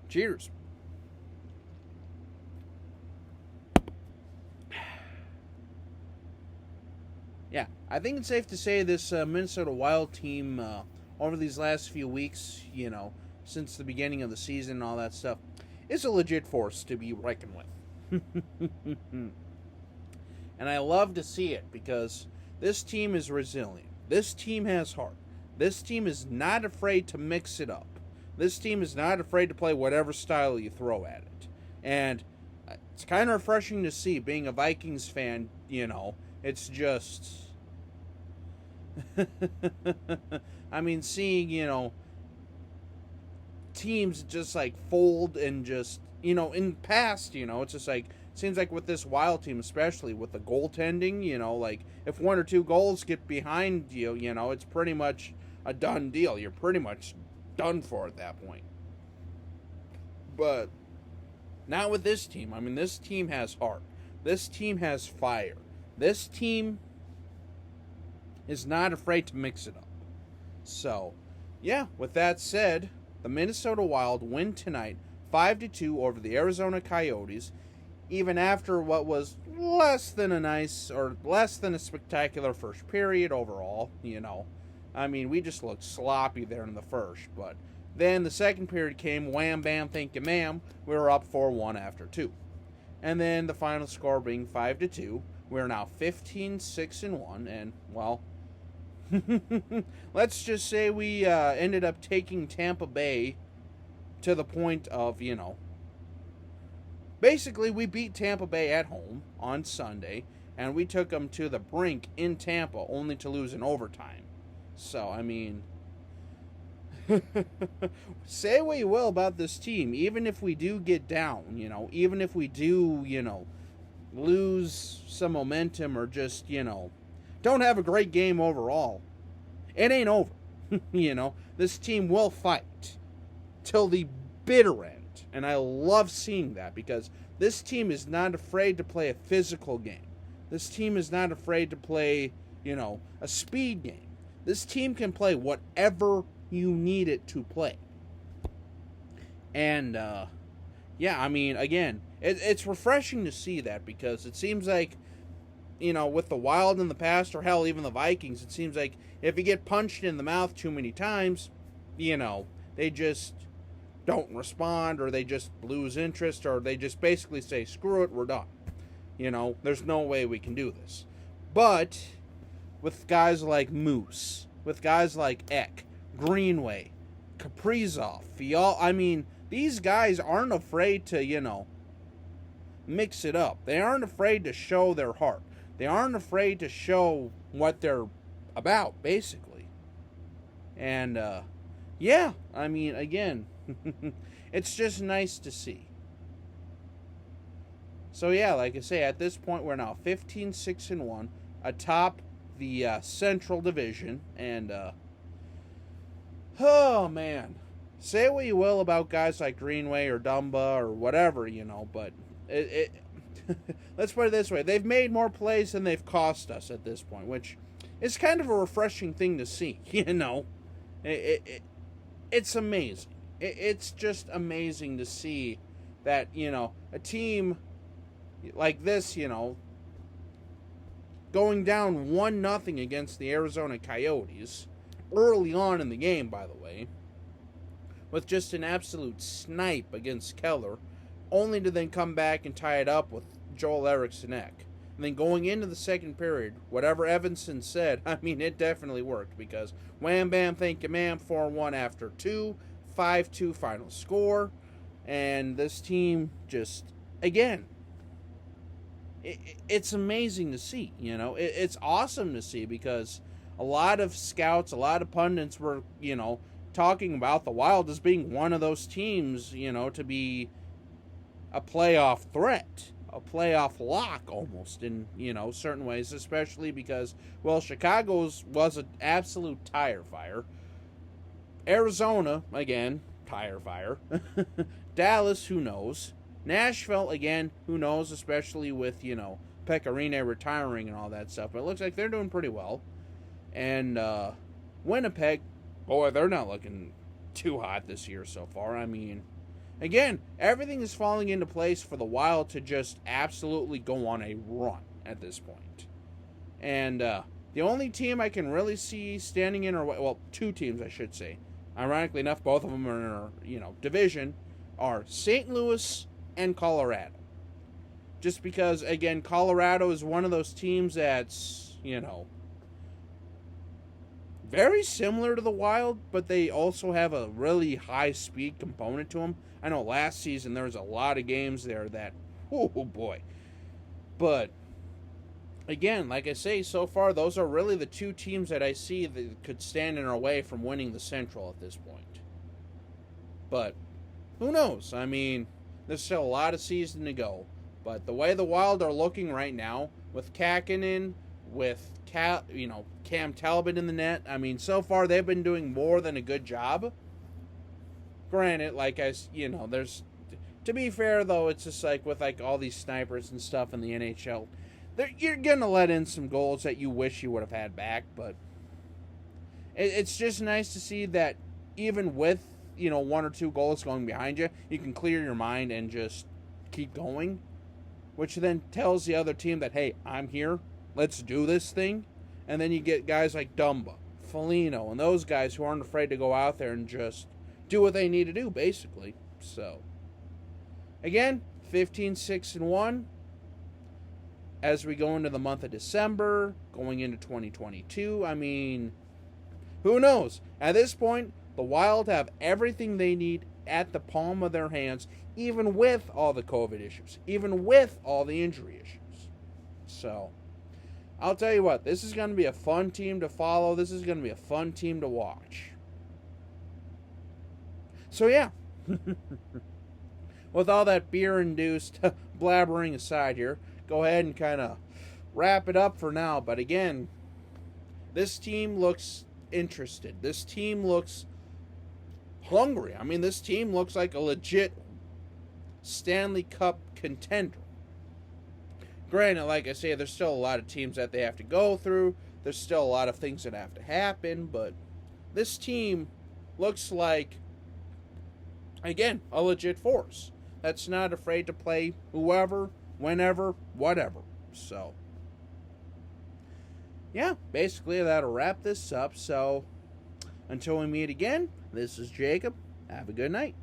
Cheers. Yeah, I think it's safe to say this Minnesota Wild team over these last few weeks, since the beginning of the season and all that stuff, is a legit force to be reckoned with. And I love to see it because this team is resilient. This team has heart. This team is not afraid to mix it up. This team is not afraid to play whatever style you throw at it. And it's kind of refreshing to see, being a Vikings fan, it's just... I mean, seeing, teams just, fold and just, in the past, it's just it seems like with this Wild team, especially with the goaltending, if one or two goals get behind you, it's pretty much a done deal. You're pretty much done for at that point. But not with this team. I mean, this team has heart. This team has fire. This team is not afraid to mix it up. So, yeah, with that said, the Minnesota Wild win tonight 5-2 over the Arizona Coyotes, even after what was less than a spectacular first period overall, I mean, we just looked sloppy there in the first, but then the second period came, wham, bam, thank you, ma'am, we were up 4-1 after 2. And then the final score being 5-2, we're now 15-6-1, and, well, let's just say we ended up taking Tampa Bay to the point of, basically we beat Tampa Bay at home on Sunday, and we took them to the brink in Tampa only to lose in overtime. So, I mean, say what you will about this team, even if we do get down, even if we do, lose some momentum or just, don't have a great game overall, it ain't over. This team will fight till the bitter end. And I love seeing that because this team is not afraid to play a physical game. This team is not afraid to play, a speed game. This team can play whatever you need it to play. And, yeah, I mean, again, it's refreshing to see that because it seems like, with the Wild in the past, or hell, even the Vikings, it seems like if you get punched in the mouth too many times, they just don't respond, or they just lose interest, or they just basically say, screw it, we're done. There's no way we can do this. But with guys like Moose, with guys like Ek, Greenway, Kaprizov, Fiala, I mean, these guys aren't afraid to, mix it up. They aren't afraid to show their heart. They aren't afraid to show what they're about, basically. And, yeah, I mean, again, it's just nice to see. So, yeah, like I say, at this point, we're now 15-6-1, atop the Central Division. And, oh, man. Say what you will about guys like Greenway or Dumba or whatever, but let's put it this way. They've made more plays than they've cost us at this point, which is kind of a refreshing thing to see, It's amazing. It's just amazing to see that, a team like this, going down 1-0 against the Arizona Coyotes, early on in the game, by the way, with just an absolute snipe against Keller, only to then come back and tie it up with Joel Eriksson-Ek. And then going into the second period, whatever Evanson said, I mean, it definitely worked because wham, bam, thank you, ma'am, 4-1 after 2, 5-2 final score. And this team just, again, it's amazing to see, It's awesome to see because a lot of scouts, a lot of pundits were, talking about the Wild as being one of those teams, to be a playoff threat, a playoff lock almost in, certain ways, especially because, well, Chicago's was an absolute tire fire. Arizona, again, tire fire. Dallas, who knows? Nashville, again, who knows, especially with, Pecorine retiring and all that stuff. But it looks like they're doing pretty well. And Winnipeg, boy, they're not looking too hot this year so far. I mean, Again, everything is falling into place for the Wild to just absolutely go on a run at this point. And the only team I can really see standing in our way, well, two teams I should say, ironically enough, both of them are in our division, are St. Louis and Colorado. Just because, again, Colorado is one of those teams that's, very similar to the Wild, but they also have a really high speed component to them. I know last season there was a lot of games there that, oh boy. But, again, like I say, so far, those are really the two teams that I see that could stand in our way from winning the Central at this point. But, who knows? I mean, there's still a lot of season to go. But the way the Wild are looking right now, with Kakkonen, with Cam Talbot in the net, I mean, so far they've been doing more than a good job. Granted, there's, to be fair though, it's just like with all these snipers and stuff in the NHL, you're gonna let in some goals that you wish you would have had back. But it's just nice to see that even with one or two goals going behind you, you can clear your mind and just keep going, which then tells the other team that, hey, I'm here. Let's do this thing. And then you get guys like Dumba, Foligno, and those guys who aren't afraid to go out there and just do what they need to do, basically. So, again, 15-6-1 as we go into the month of December, going into 2022. I mean, who knows? At this point, the Wild have everything they need at the palm of their hands, even with all the COVID issues, even with all the injury issues. So, I'll tell you what, this is going to be a fun team to follow. This is going to be a fun team to watch. So, yeah. With all that beer-induced blabbering aside here, go ahead and kind of wrap it up for now. But again, this team looks interested. This team looks hungry. I mean, this team looks like a legit Stanley Cup contender. Granted, like I say, there's still a lot of teams that they have to go through. There's still a lot of things that have to happen. But this team looks like, again, a legit force that's not afraid to play whoever, whenever, whatever. So, yeah, basically that'll wrap this up. So, until we meet again, this is Jacob. Have a good night.